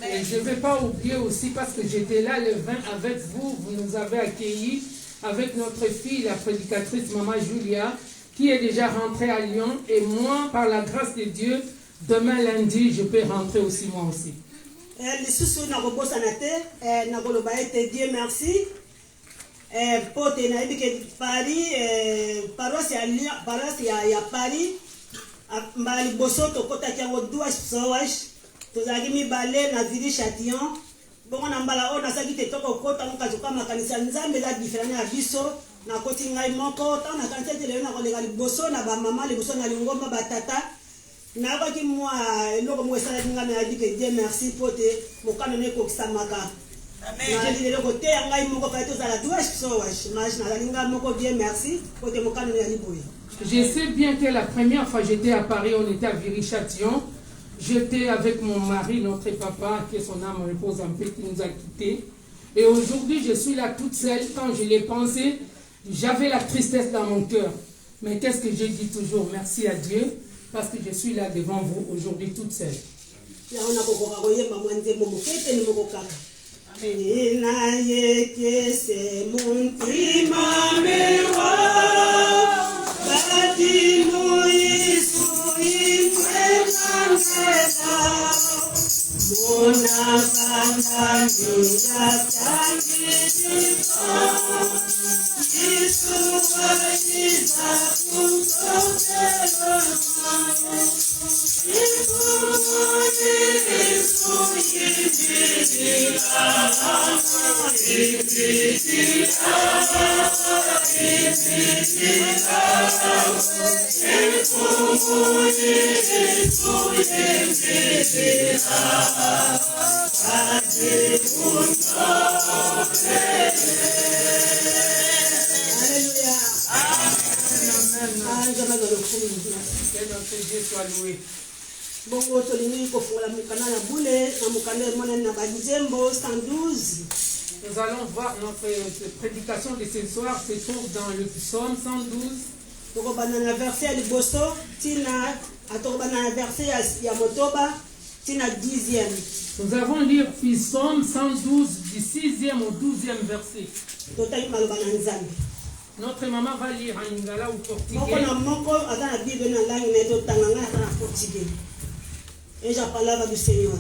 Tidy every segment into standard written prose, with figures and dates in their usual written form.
Et je ne vais pas oublier aussi parce que j'étais là le 20 avec vous, vous nous avez accueillis avec notre fille, la prédicatrice Maman Julia, qui est déjà rentrée à Lyon. Et moi, par la grâce de Dieu, demain lundi, je peux rentrer aussi moi aussi. Dieu merci. Pote na ibike Paris, paroisse ya Lyon, paroisse ya Paris. Mbali bosoto kota kiango douas soash. Tozaki mibale na Vili Châtillon. Bongo na mbala o nasaki te toko kota mukazuka makanisa nzambe la différent na biso na koti ngai moko ta na kanisa te leo na kolega liboso na ba mama liboso na lingomba batata. Na ko ki moi eloko mo esala kinga na dike Dieu merci pote mokano ne ko kisamaka. Je sais bien que la première fois j'étais à Paris, on était à Viry-Châtillon. J'étais avec mon mari, notre papa, que son âme repose en paix, qui nous a quittés. Et aujourd'hui, je suis là toute seule. Quand je l'ai pensé, j'avais la tristesse dans mon cœur. Mais qu'est-ce que j'ai dit toujours? Merci à Dieu, parce que je suis là devant vous aujourd'hui toute seule. Na yeke se muntima mewa bati muisu imwenangela mona kanda nyuga tangitika Yesu wajiza kumtokelo Bongo tolini ko fola mukana na boule na mukana mona na banjembo 112. Nous allons voir notre prédication de ce soir se trouve dans le psaume 112. Toko banana verset liboso tina atoko banana verset ya motoba tina 10e. Nous allons lire psaume 112 du 6e au 12e verset. Totali maloba na nzambe. Notre maman va lire en lingala ou portugais. Moko na moko azana bible na langue na to tanganga na portugais. Et la parole du Seigneur.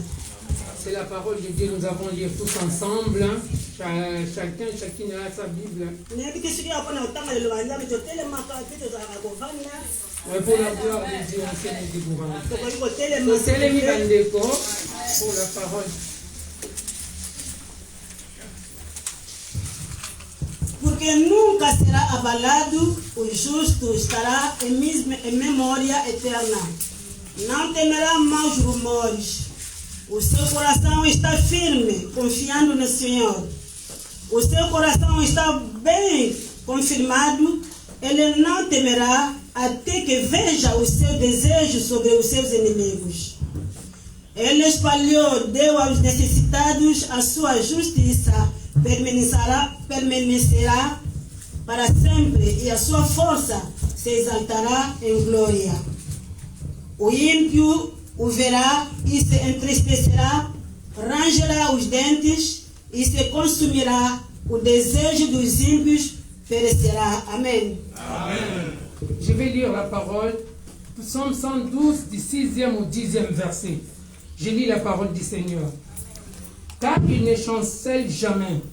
C'est la parole de Dieu, nous avons lire tous ensemble. Chacune a sa Bible. Oui, pour la gloire de Dieu, on s'est mis pour la parole. Porque nunca será abalado, o justo estará em memória eterna. Não temerá maus rumores. O seu coração está firme, confiando no Senhor. O seu coração está bem confirmado. Ele não temerá até que veja o seu desejo sobre os seus inimigos. Ele espalhou, deu aos necessitados, a sua justiça permanecerá para sempre e a sua força se exaltará em glória. O ímpio o verá e se entristecerá, rangerá os dentes e se consumirá. O desejo dos ímpios perecerá. Amen. Amen. Je vais lire la parole. Psaume 112 du 6e au 10e verset. Je lis la parole du Seigneur. Car il ne chancelle jamais.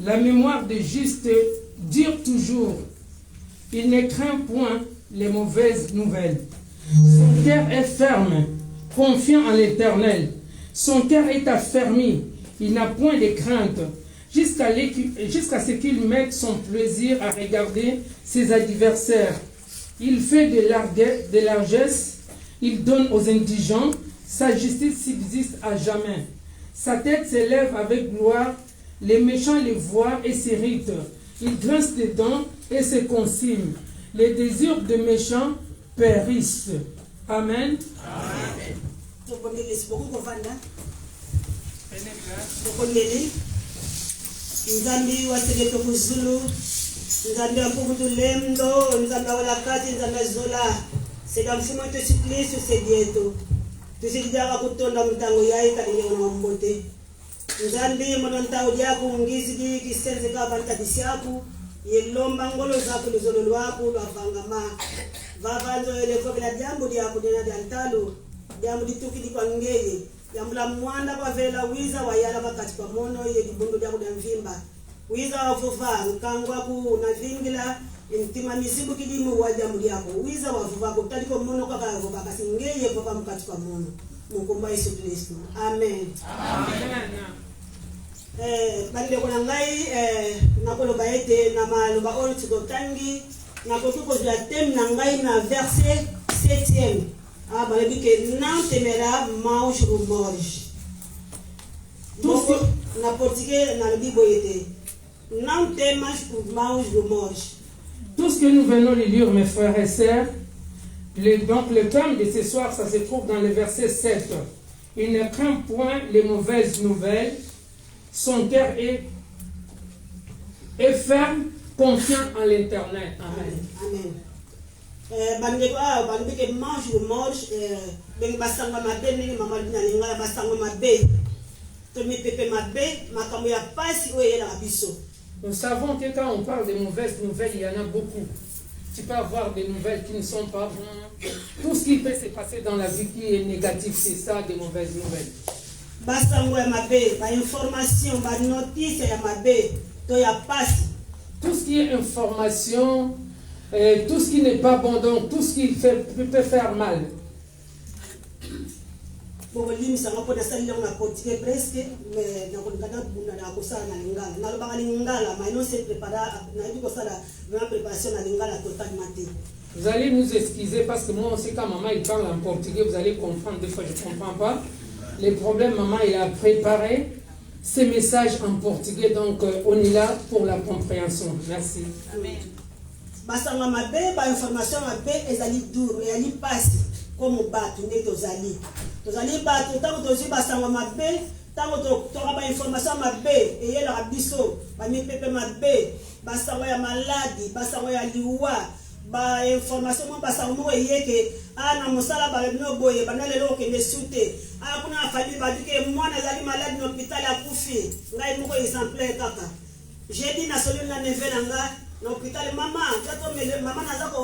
La mémoire des justes dure toujours. Il ne craint point les mauvaises nouvelles. Son cœur est ferme, confiant en l'Éternel. Son cœur est affermi. Il n'a point de crainte. Jusqu'à ce qu'il mette son plaisir à regarder ses adversaires. Il fait de largesse. Il donne aux indigents. Sa justice subsiste à jamais. Sa tête s'élève avec gloire. Les méchants les voient et s'irritent. Ils grincent des dents et se consument. Les désirs des méchants périssent. Amen. Amen. Nzambi wasegeto kuzulu nzambi ampukutu lemdo nzambi awalakati nzambi azola seda mfumo wetu Yesu Kristo sedieto tusilijaka kutonda mtango yayi kalinge na mbote nzambi mono ntawo diaku ngizigi kisenze ka banta disiaku yelomba ngolo zaku lizolo lwaku lwavangama vavanzo ele kobela jambo diaku dena diantalo jambo dituki dikwangeye jambo la mwanda kwa vela wiza wayala bakati kwa mono ye dibundo diaku diamvimba wiza wafufa nkangwa ku na vingila intima misibu kidimu wa jambo diaku wiza wafufa kutali kwa mono kwa kava kasingeye kwa mkati kwa mono mukomba Yesu Kristo amen amen. Bande kona ngai nakolo baete na maloba oyo tikotangi nakotuko ya thème na ngai na verset 7e balebi ke non temera mange ou morge donc na portugais na Bible ete non temas ou mange ou morge. Tout ce que nous venons de lire, mes frères et sœurs, donc le thème de ce soir, ça se trouve dans le verset 7. Il ne craint point les mauvaises nouvelles. Son cœur est ferme, confiant en l'Éternel. Amen. Amen. Bandeko bandeke mange ou morge ben basanga mabe ni mama na lingala basanga mabe to mi pepe mabe makambo ya pasi oyo la biso. Nous savons que quand on parle de mauvaises nouvelles, il y en a beaucoup. Tu peux avoir des nouvelles qui ne sont pas bonnes. Tout ce qui peut se passer dans la vie qui est négatif, c'est ça, des mauvaises nouvelles. Basango ya mabe, ba information, ba notice ya mabe, to ya pasi. Tout ce qui est information, tout ce qui n'est pas bon, donc tout ce qui peut faire mal. Bon, lim sa ngapo na sali na portugais presque, mais na ko ngana bunda na ko sala na lingala. Na lo ba lingala, mais non c'est préparé na di ko sala na préparation na lingala totalement. Vous allez nous excuser parce que moi aussi quand maman il parle en portugais, vous allez comprendre, des fois je ne comprends pas. Les problèmes, maman, il a préparé ces messages en portugais, donc on est là pour la compréhension. Merci. Amen. Basanga mabe, ba information mabe, ezali duro, ezali pasi, comme batu, ne tozali. Tozali batu, tango tozi basanga mabe, tango toka ba information mabe, eye la biso, ba mi pepe mabe, basanga ya maladi, basanga ya liwa, ba information mo basanga mo eyeke, na mosala ba no boye, ba na lelo ke ne sute. Kuna famille ba dike mwana zali malade na hôpital ya kufi ngai moko exemplaire kaka jeudi na solo na neve nga na hôpital mama zato mele mama naza ko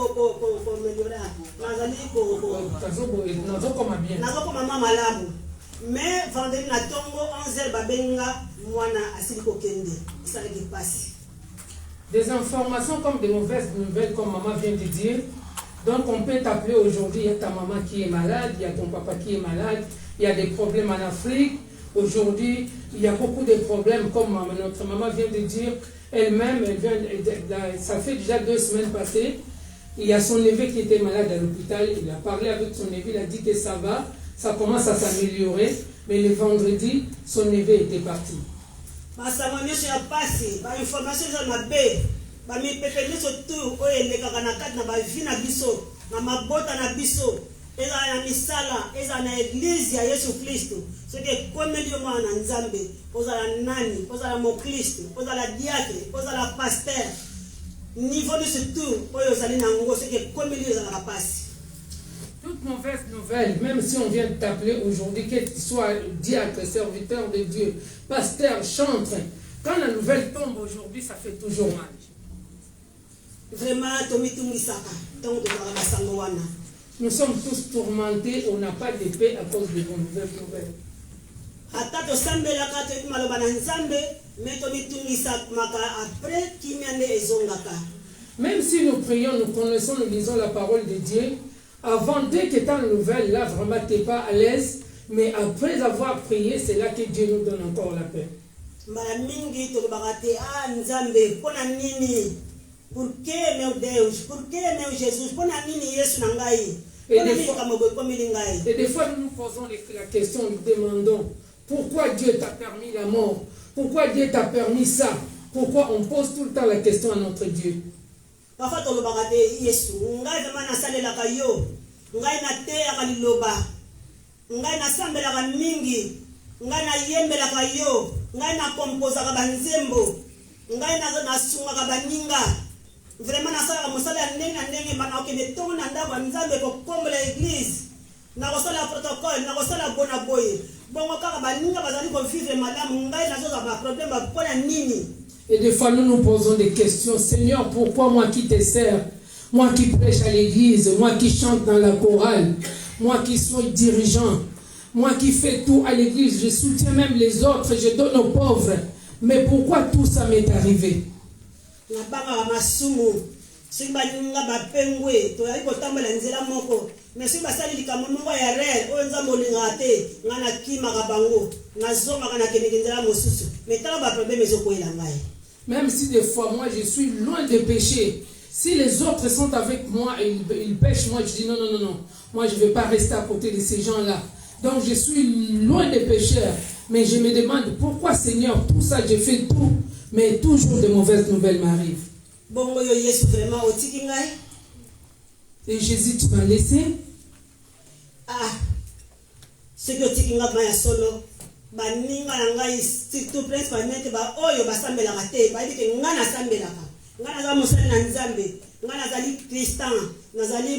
meliorer nazali ko mama malamu mais vendredi na tongo 11h babenga mwana asili ko kende ça qui passe des informations comme des mauvaises nouvelles comme maman vient de dire. Donc on peut t'appeler aujourd'hui, il y a ta maman qui est malade, il y a ton papa qui est malade, il y a des problèmes en Afrique. Aujourd'hui, il y a beaucoup de problèmes, comme notre maman vient de dire, elle-même, ça fait déjà 2 semaines passées, il y a son neveu qui était malade à l'hôpital, il a parlé avec son neveu, il a dit que ça va, ça commence à s'améliorer, mais le vendredi, son neveu était parti. Bami pepe biso tu oyo elekaka na kati na bavi na biso na mabota na biso eza ya misala eza na eglise ya Yesu Kristo soki komeli yo mwana na Nzambe ozala nani ozala mokristo ozala diacre ozala pasteur niveau de ce tout oyo ozali na ngo soki komeli yo ozala pasi. Toute mauvaise nouvelle, même si on vient de t'appeler aujourd'hui, que tu sois diacre, serviteur de Dieu, pasteur, chantre, quand la nouvelle tombe aujourd'hui, ça fait toujours mal. Vraiment, nous sommes tous tourmentés, on n'a pas de paix à cause de vos nouvelles nouvelles. Même si nous prions, nous connaissons, nous lisons la parole de Dieu, avant, dès que ta nouvelle, là, vraiment, tu n'es pas à l'aise, mais après avoir prié, c'est là que Dieu nous donne encore la paix. Pour que meu Deus, pour que meu Jesus, pour nini Yesu nangai. Et des fois nous nous posons la question, nous demandons pourquoi Dieu t'a permis la mort, pourquoi Dieu t'a permis ça, pourquoi on pose tout le temps la question à notre Dieu. Parfois tu le Yesu, ngai vraiment na salela kayo, ngai na te akaliloba, ngai na sambela ka mingi, ngai na yembela kayo, ngai na kompoza ka banzembo, ngai na sunga ka baninga. Vraiment, na sala musala ndenge na ndenge bana okende tongo na ndako Nzambe ko kombola église nakosala protocole nakosala bona boye bongo kaka baninga bazali vivre malamu ngai nazoza problème mpona nini. Et des fois nous nous posons des questions. Seigneur, pourquoi moi qui te sers, moi qui prêche à l'église, moi qui chante dans la chorale, moi qui suis dirigeant, moi qui fais tout à l'église, je soutiens même les autres, je donne aux pauvres. Mais pourquoi tout ça m'est arrivé? soki baninga bapengwe toyali kotambola nzela moko mais soki basali likambo moko ya rere oyo nzambe olingaka te nga nakimaka bango nazongaka nakendeke nzela mosusu mais tala baproblème ezokwela ngai. Même si des fois moi je suis loin de pécher, si les autres sont avec moi et ils pêchent, moi je dis non, non, non, non, moi je ne vais pas rester à côté de ces gens-là. Donc je suis loin des pécheurs, mais je me demande pourquoi Seigneur, tout ça j'ai fait tout, mais toujours de mauvaises nouvelles m'arrivent. Bongo yo Yesu vraiment otiki ngai. Et Jésus, tu m'as laissé. Ah, ce que otiki ngai ma ya solo, baninga na ngai surtout principalement ba oyo basambelaka te, ba dike nga na sambelaka. Nga na za mosali na nzambe, nga na zali Christian, nazali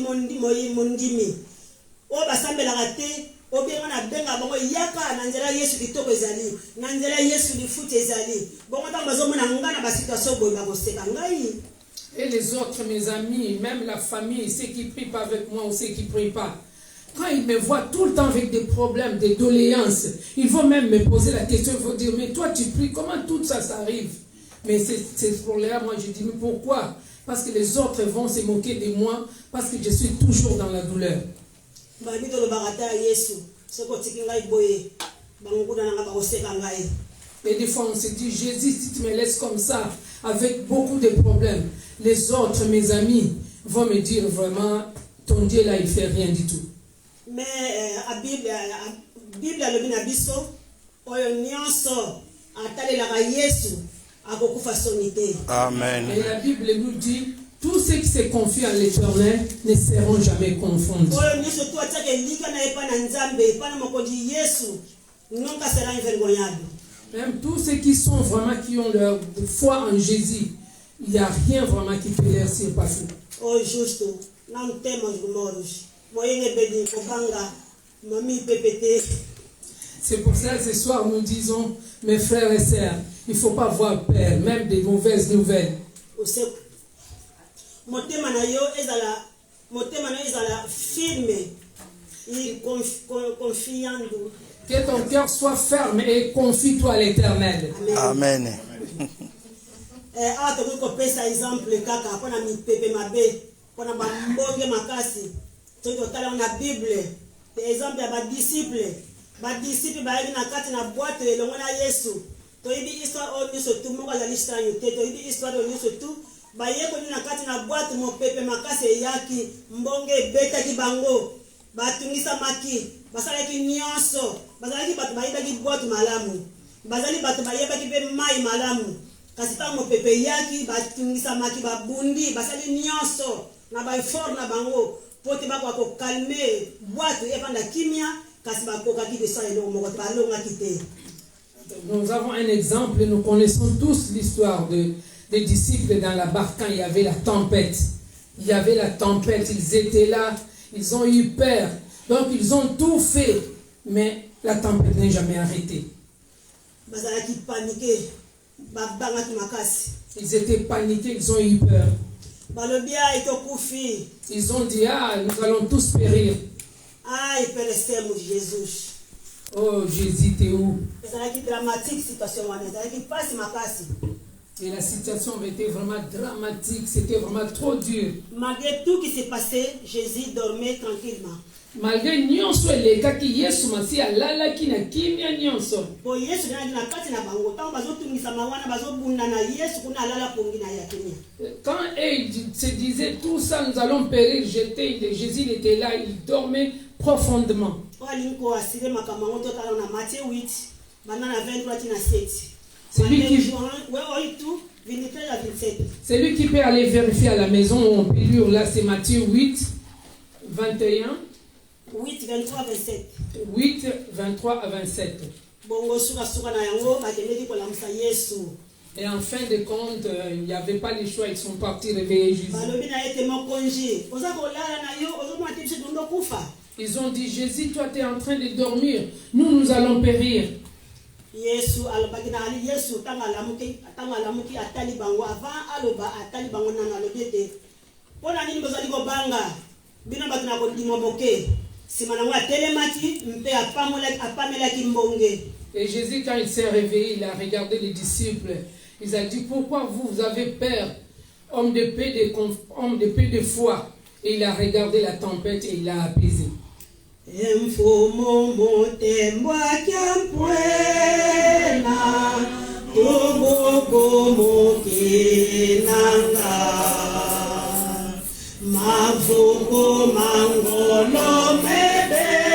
mondimi. O basambelaka te, obenga na benga bongo yaka na nzela Yesu kitoko ezali, na nzela Yesu lifuti ezali. Bongo ta bazomona nga na ba situation boye ba koseka ngai. Et les autres, mes amis, même la famille, ceux qui prient pas avec moi ou ceux qui prient pas, quand ils me voient tout le temps avec des problèmes, des doléances, ils vont même me poser la question, ils vont dire, mais toi tu pries, comment tout ça s'arrive? Mais c'est pour là, moi je dis, mais pourquoi? Parce que les autres vont se moquer de moi, parce que je suis toujours dans la douleur. Et des fois on se dit, Jésus, si tu me laisses comme ça, avec beaucoup de problèmes, les autres, mes amis, vont me dire vraiment, ton Dieu là, il ne fait rien du tout. Mais la Bible a le bien biso, oyo nyonso atalelaka Yesu akokufa sonité. Amen. Et la Bible nous dit, tous ceux qui se confient à l'Éternel ne seront jamais confondus. Oyo nyonso tu atake lika na epa na Nzambe, epa na mokonzi Yesu, nunca sera envergonhado. Même tous ceux qui sont vraiment, qui ont leur foi en Jésus, il n'y a rien vraiment qui peut leur surpasser. Oh juste, non temo jumoros. Moyenge bedi kobanga, mami pépété. C'est pour ça ce soir nous disons, mes frères et sœurs, il ne faut pas avoir peur, même des mauvaises nouvelles. Motema na yo ezala firme, confiando. Que ton cœur soit ferme et confie-toi à l'Éternel. Amen. Awa tokoki kopesa exemple kaka mpona mipepe mabe mpona bambonge makasi soki totala na Bible exemple ya badisciple bayebi na kati na boite elongo na Yesu toyebi histoire oyo nyonso tu moko azali strange te toyebi histoire oyo nyonso tu bayekoli na kati na boite mopepe makasi eyaki mbonge ebetaki bango batungisamaki basalaki nyonso bazalaki bato bayebaki boite malamu bazali bato bayebaki mpe mai malamu kasi ntango mopepe eyaki batungisamaki babundi basali nyonso na baeffort na bango po te bakoka kokalme boite epanda kimia kasi bakokaki kosala eloko moko te balongaki te. Nous avons un exemple, nous connaissons tous l'histoire des disciples dans la barque quand il y avait la tempête. Il y avait la tempête, ils étaient là, ils ont eu peur. Donc ils ont tout fait, mais la tempête n'est jamais arrêtée. Bazalaki paniqué. Ils étaient paniqués, ils ont eu peur. Ils ont dit, ah, nous allons tous périr. Ah, il peut rester mon Jésus. Oh, Jésus, t'es où? Et la situation avait été vraiment dramatique, c'était vraiment trop dur. Malgré tout qui s'est passé, Jésus dormait tranquillement. Malgré nyonso elekaki Yesu masi alalaki na kimia nyonso. Bo Yesu na kati na bango tango bazotungisa mawana bazobunda na Yesu kuna alala pongi na ya kimia. Quand il se disait tout ça nous allons périr, Jésus était là, il dormait profondément. Olinko asile makamango to tala na Matthieu 8 banana 23 tina 7. C'est lui qui peut aller vérifier à la maison où on peut lire là, c'est Matthieu 8 21. 8, 23 à 27. 8, 23 à 27. Et en fin de compte, il n'y avait pas le choix, ils sont partis réveiller Jésus. Ils ont dit, Jésus, toi tu es en train de dormir, nous allons périr. Yesu alobaki na ali Yesu tanga lamuki atali bango avant aloba atali bango na alobete pona nini bozali ko banga bino bato na ko dimoboke sima na ngwa telemati mpe apamela kimbonge. Et Jésus, quand il s'est réveillé, il a regardé les disciples. Il a dit, pourquoi vous avez peur, homme de paix de foi? Et il a regardé la tempête et il a apaisé. Mfumo motembwa kyampwena tuboko mukinanga mavuko mangolo mebeni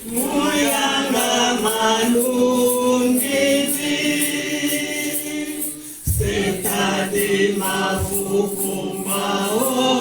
muyanga malungizi setadi mavuko maoso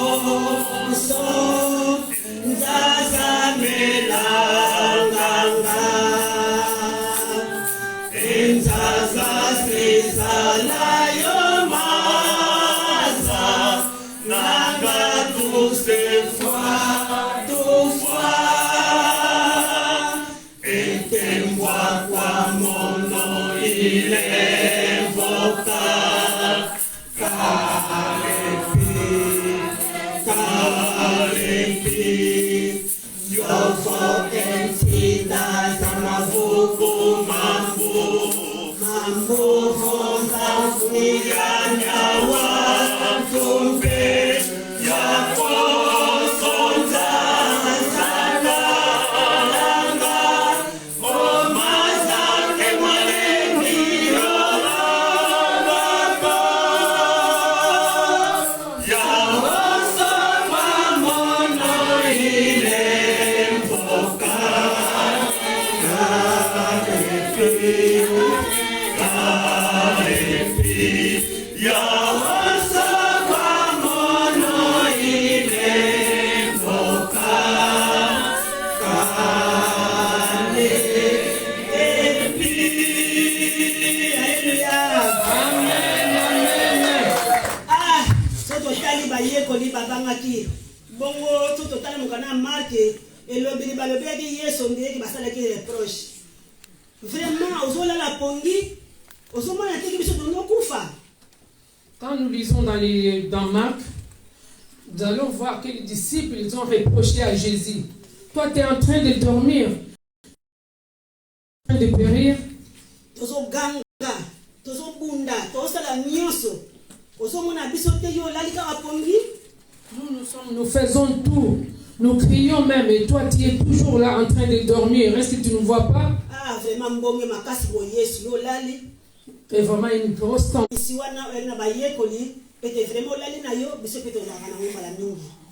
bongo tout total mukana marqué et lobili balobeli yeso ndeki basala ki reproche vraiment ozola la pongi ozomona teki biso tono kufa. Quand nous lisons dans Marc, nous allons voir que les disciples ils ont reproché à Jésus, toi tu es en train de dormir, en train de périr. Tozo ganga tozo bunda tosala nyonso ozomona biso te yo lalika apongi. Nous faisons tout. Nous crions même. Et toi, tu es toujours là en train de dormir. Est-ce que tu ne vois pas? Ah, vraiment, bon, ma casse, bon, yes, yo, lali. Et vraiment une grosse tempête.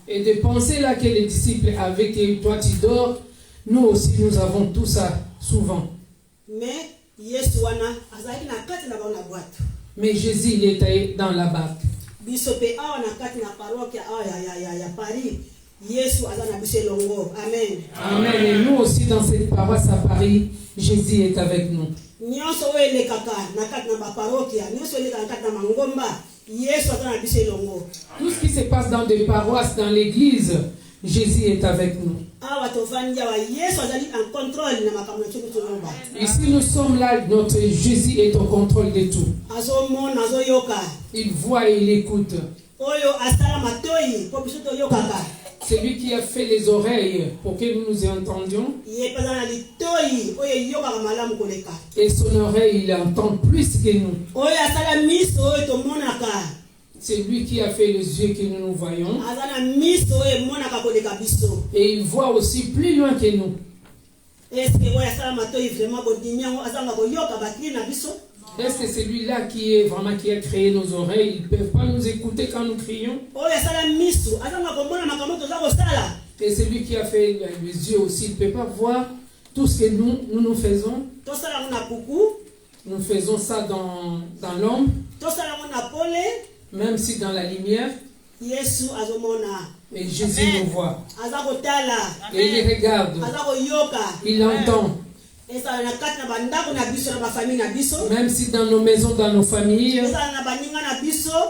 Et de penser là que les disciples avaient que toi tu dors, nous aussi nous avons tout ça souvent. Mais Jésus il était dans la barque. Amen. Et nous aussi dans cette paroisse à Paris, Jésus est avec nous. Tout ce qui se passe dans des paroisses, dans l'église, Jésus est avec nous. Ici nous sommes là, notre Jésus est au contrôle de tout. Il voit et il écoute. C'est lui qui a fait les oreilles pour que nous nous entendions. Et son oreille, il entend plus que nous. C'est lui qui a fait les yeux que nous nous voyons. Et il voit aussi plus loin que nous. Est-ce que c'est lui-là qui a créé nos oreilles? Ils ne peuvent pas nous écouter quand nous crions. Et c'est lui qui a fait les yeux aussi. Il ne peut pas voir tout ce que nous faisons. Nous faisons ça dans l'ombre. Même si dans la lumière. Et Jésus nous voit. Et il regarde. Il entend. Même si dans nos maisons, dans nos familles,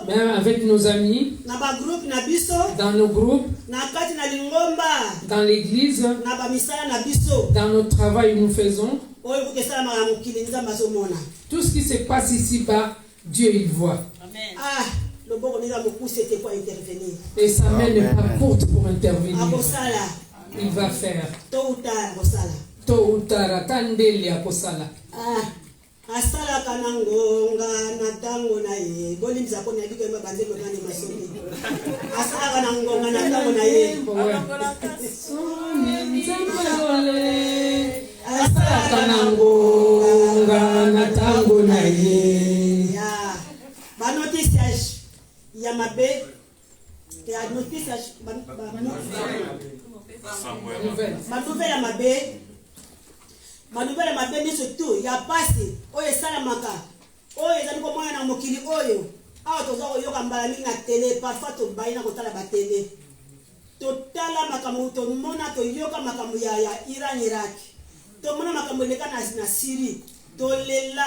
même avec nos amis, dans nos groupes, dans l'église, dans notre travail où nous faisons, tout ce qui se passe ici-bas, Dieu il voit. Et sa main n'est pas courte pour intervenir. Il va faire. Tôt ou tard, attendez-le à Kosala. Asala kanangonga natango na ye bolimza ko nyabi ko banzelo na ne masoni asala kanangonga natango na ye asala kanangonga natango na ye ya ba notice ya mabe ya notice ba nouvelle ya mabe Manubele mabeni surtout ya pasi oyo salamaka oyo ezali ko moya na mokili oyo awa toza koyoka mbala mingi na télé parfois tobayi na kotala ba télé totala makambo tomona toyoka makambo ya Iran Irak tomona makambo leka na Syrie tolela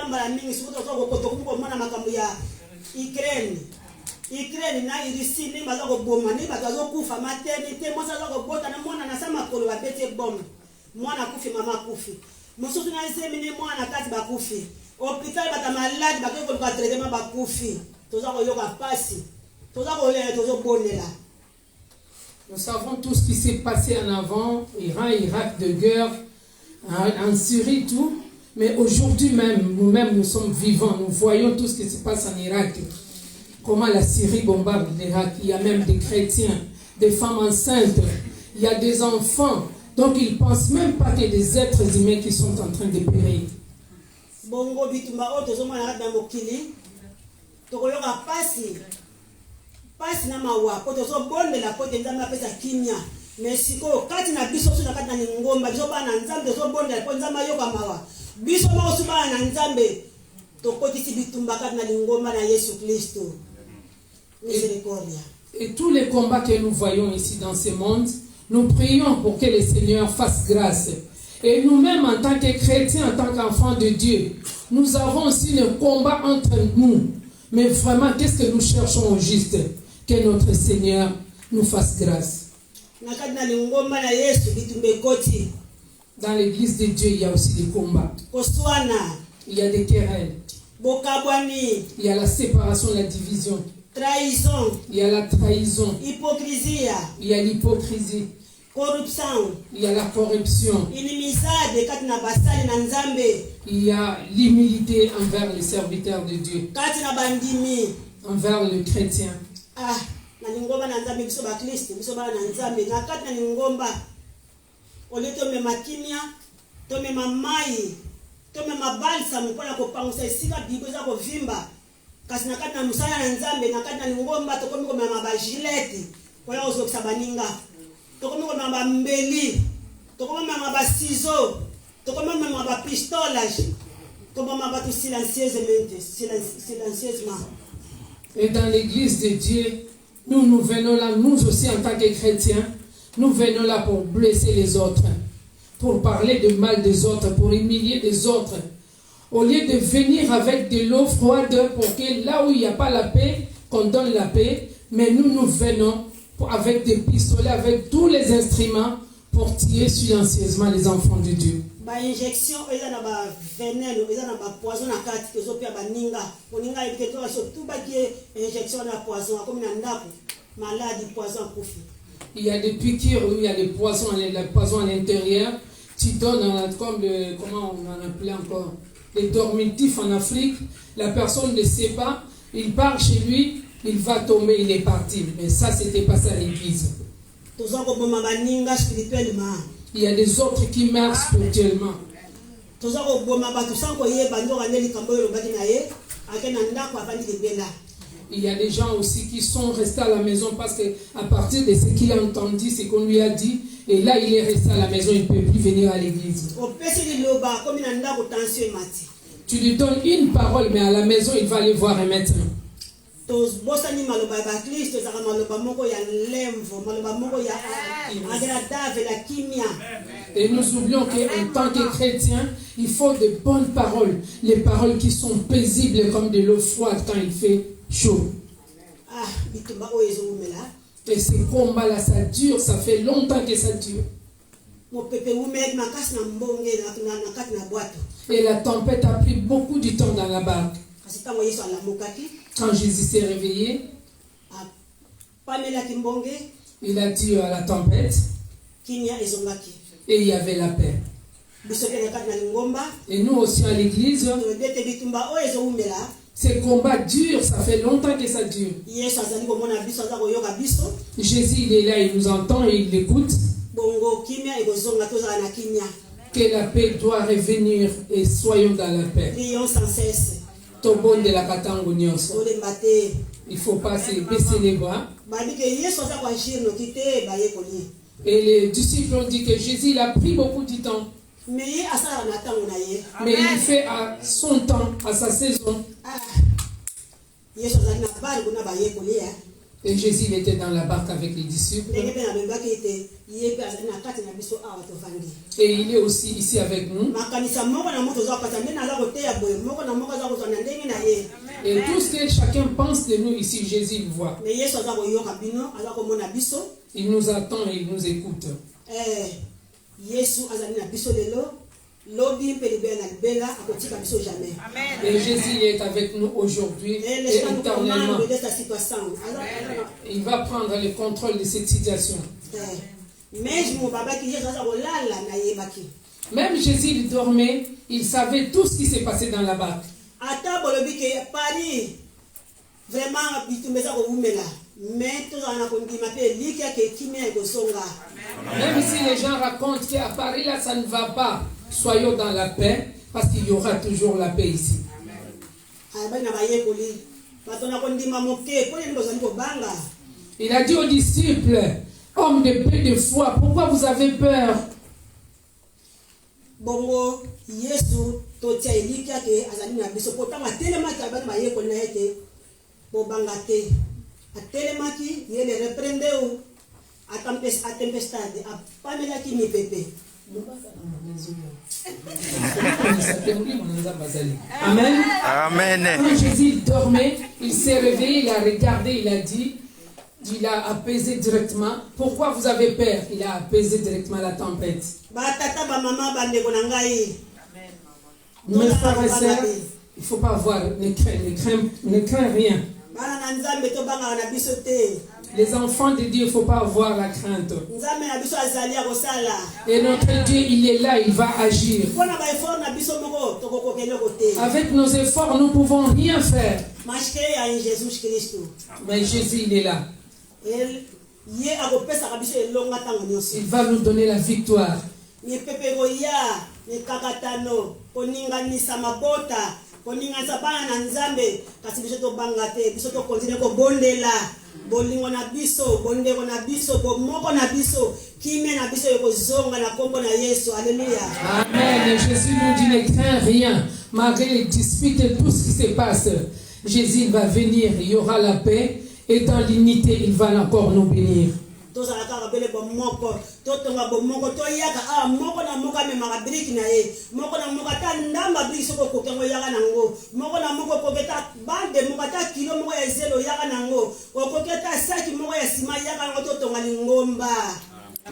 mbala mingi soki toza komona makambo ya Ukraine na Russie ni baza koboma ni bato bazokufa maternité mwasi aza kobota na mwana na sa makolo babeti bombe mwana kufi mama kufi mosusu na semini mwana kati bakufi hôpital bata malade bakeko kwa traitement bakufi toza koyoka pasi toza kolela tozo bonela. Nous savons tout ce qui s'est passé en avant, Iran, Irak de guerre, en Syrie, tout. Mais aujourd'hui même, nous-mêmes, nous sommes vivants. Nous voyons tout ce qui se passe en Irak. Comment la Syrie bombarde l'Irak. Il y a même des chrétiens, des femmes enceintes. Il y a des enfants. Donc ils ne pensent même pas qu'il y a des êtres humains qui sont en train de périr. Bongo bitumba o tozo mwana na mokili. Tokoyoka pasi na mawa po tozo bonde la po nzamba pesa kimia. Mais siko kati na biso so na kati na ngomba biso bana nzambe tozo bonde po nzamba yoka mawa. Biso ma so bana nzambe tokotisi bitumba kati na ngomba na Yesu Kristo. Miséricordia. Et tous les combats que nous voyons ici dans ce monde, nous prions pour que le Seigneur fasse grâce. Et nous-mêmes, en tant que chrétiens, en tant qu'enfants de Dieu, nous avons aussi le combat entre nous. Mais vraiment, qu'est-ce que nous cherchons au juste? Que notre Seigneur nous fasse grâce. Dans l'église de Dieu, il y a aussi des combats. Il y a des querelles. Il y a la séparation, la division. Trahison. Il y a la trahison. Hypocrisie. Il y a l'hypocrisie. Corruption. Il y a la corruption. Il y a l'humilité envers les serviteurs de Dieu. Envers le chrétien. Kasi nakati na musala na nzambe nakati na ngomba tokomi ko mama ba gilete kwa hiyo uzokisa baninga tokomi ko mama mbeli tokomi mama ba ciseaux tokomi mama ba pistolage tokomi mama ba silencieusement. Et dans l'église de Dieu, nous venons là, nous aussi en tant que chrétiens, nous venons là pour blesser les autres, pour parler de mal des autres, pour humilier les autres. Au lieu de venir avec de l'eau froide pour que là où il n'y a pas la paix, qu'on donne la paix, mais nous venons avec des pistolets, avec tous les instruments pour tuer silencieusement les enfants de Dieu. Injection, poison il y a des piqûres, il y a des poisons à l'intérieur. Tu donnes comme comment on en appelait encore, les dormitifs en Afrique. La personne ne sait pas, il part chez lui, il va tomber, il est parti. Mais ça, c'était pas ça l'église. Il y a des autres qui meurent spirituellement. Il y a des gens aussi qui sont restés à la maison parce qu'à partir de ce qu'il a entendu, ce qu'on lui a dit, et là il est resté à la maison, il ne peut plus venir à l'église. Tu lui donnes une parole, mais à la maison, il va aller voir un médecin. tobosani maloba ya bakristo ezaka maloba moko ya lemvo maloba moko ya agradable la kimia. Et nous oublions qu'en tant que chrétiens, il faut de bonnes paroles, les paroles qui sont paisibles comme de l'eau froide quand il fait chaud. Bitumba oyo ezowumela. Et ces combats-là, ça dure, ça fait longtemps que ça dure. Et la tempête a pris beaucoup de temps dans la barque. Quand Jésus s'est réveillé, il a dit à la tempête, et il y avait la paix. Et nous aussi à l'église, ces combats durent, ça fait longtemps que ça dure. Jésus, il est là, il nous entend et il écoute. Que la paix doit revenir et soyons dans la paix. Prions sans cesse. Il ne faut pas se baisser les bras. Et les disciples ont dit que Jésus il a pris beaucoup de temps. Mais il fait à son temps, à sa saison. Et Jésus il était dans la barque avec les disciples. Et il est aussi ici avec nous. Et tout ce que chacun pense de nous ici, Jésus le voit. Il nous attend et il nous écoute. Et Jésus est avec nous aujourd'hui et éternellement. Il va prendre le contrôle de cette situation. Même Jésus il dormait, il savait tout ce qui s'est passé dans la barque. Même si les gens racontent qu'à Paris là ça ne va pas, soyons dans la paix parce qu'il y aura toujours la paix ici. Il a dit aux disciples, hommes de peu de foi, pourquoi vous avez peur? Amen. Amen. Quand Jésus dormait, il s'est réveillé, il a regardé, il a dit, il a apaisé directement. Pourquoi vous avez peur? Il a apaisé directement la tempête. Mes frères et sœurs, il ne faut pas avoir, ne crains rien. Les enfants de Dieu, il ne faut pas avoir la crainte. Et notre Dieu, il est là, il va agir. Avec nos efforts, nous ne pouvons rien faire. Mais Jésus, il est là. Il va nous donner la victoire. bolingo na biso bondeko na biso bomoko na biso kimé na biso ekozonga na kombo na Yesu. Alléluia. Amen. Jésus nous dit ne crains rien malgré les disputes et tout ce qui se passe. Jésus va venir, il y aura la paix et dans l'unité il va encore nous bénir.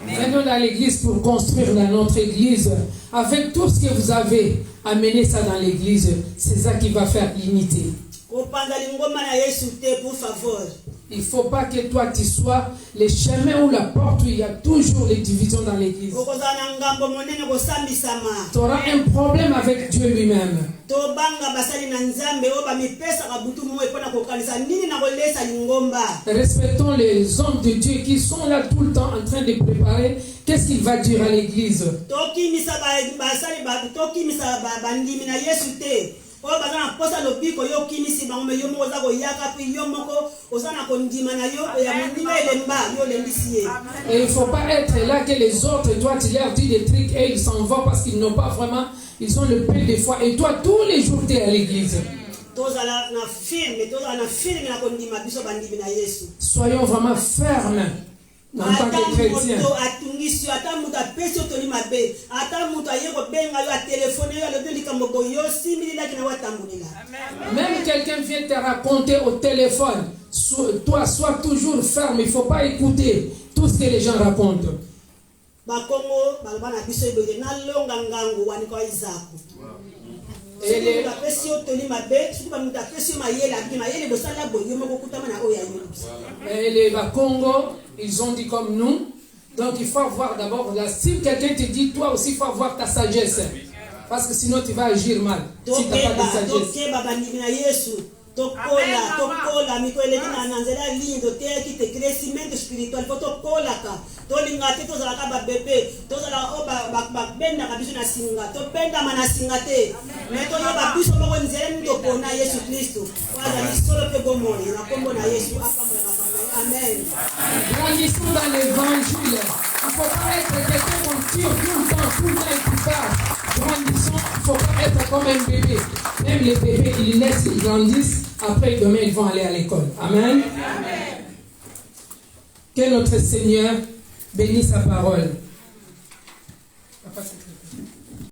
Venons dans l'église pour construire dans notre église. Avec tout ce que vous avez, amenez ça dans l'église. C'est ça qui va faire l'unité. Il ne faut pas que toi tu sois le chemin ou la porte où il y a toujours les divisions dans l'église. Tu auras un problème avec Dieu lui-même. Respectons les hommes de Dieu qui sont là tout le temps en train de préparer qu'est-ce qu'il va dire à l'église. Et il ne faut pas être là que les autres, toi tu leur dis des trucs et ils s'en vont parce qu'ils n'ont pas vraiment, ils ont le peu de foi. Et toi tous les jours tu es à l'église. Soyons vraiment fermes en tant que chrétiens. Même quelqu'un vient te raconter au téléphone, toi sois toujours ferme, il ne faut pas écouter tout ce que les gens racontent. Et les Bakongo, ils ont dit comme nous. Donc il faut avoir d'abord, si quelqu'un te dit, toi aussi il faut avoir ta sagesse. Parce que sinon tu vas agir mal. Si tu n'as pas de sagesse. Tokola mikoleki na nzela ligne de terre qui te crescimento spirituel faut tokola ka tolinga te tozala ka ba bébé tozala o ba benda ka biso na singa to benda mana singa te mais to yoba biso moko nzela ni to pona Yesu Kristo wala ni solo pe bomoni na kombo na Yesu apambola na famille. Amen. Grandissons dans l'évangile. Il ne faut pas être quelqu'un qu'on tire tout le temps et qui part. Grandissons, il ne faut pas être comme un bébé. Même les bébés, ils naissent, ils grandissent. Après, demain, ils vont aller à l'école. Amen. Amen. Que notre Seigneur bénisse sa parole.